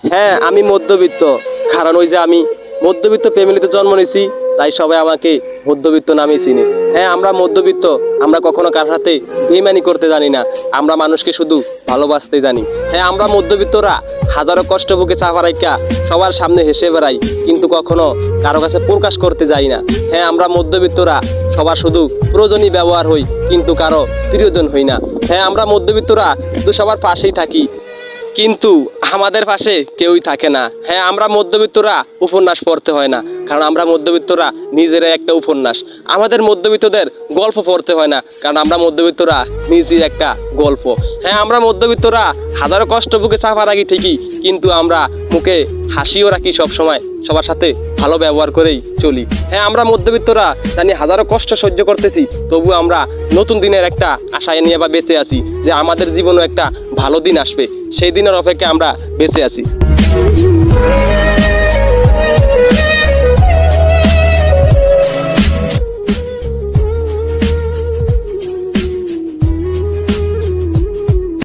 হ্যাঁ, আমি মধ্যবিত্ত। কারণ ওই যে আমি মধ্যবিত্ত ফ্যামিলিতে জন্ম নিয়েছি, তাই সবাই আমাকে মধ্যবিত্ত নামে চিনে। হ্যাঁ, আমরা মধ্যবিত্ত। আমরা কখনো কার সাথে বেইমানি করতে জানি না। আমরা মানুষকে শুধু ভালোবাসতে জানি। হ্যাঁ, আমরা মধ্যবিত্তরা হাজারো কষ্ট বুকে চাপা রাখা সবার সামনে হেসে বেড়াই, কিন্তু কখনো কারো কাছে প্রকাশ করতে যাই না। হ্যাঁ, আমরা মধ্যবিত্তরা সবার শুধু প্রয়োজনই ব্যবহার হই, কিন্তু কারো প্রিয়জন হই না। হ্যাঁ, আমরা মধ্যবিত্তরা শুধু সবার পাশেই থাকি, কিন্তু আমাদের পাশে কেউই থাকে না। হ্যাঁ, আমরা মধ্যবিত্তরা উপন্যাস পড়তে হয় না, কারণ আমরা মধ্যবিত্তরা নিজেরাই একটা উপন্যাস। আমাদের মধ্যবিত্তদের গল্প পড়তে হয় না, কারণ আমরা মধ্যবিত্তরা নিজেই একটা গল্প। হ্যাঁ, আমরা মধ্যবিত্তরা হাজারো কষ্ট বুকে চাপা রাখি ঠিকই, কিন্তু আমরা মুখে হাসিও রাখি সব সময়, সবার সাথে ভালো ব্যবহার করেই চলি। হ্যাঁ, আমরা মধ্যবিত্তরা জানি হাজারো কষ্ট সহ্য করতেছি, তবু আমরা নতুন দিনের একটা আশায় নিয়ে বা বেঁচে আছি, যে আমাদের জীবনেও একটা ভালো দিন আসবে। সেই দিনের অপেক্ষায় আমরা বেঁচে আছি।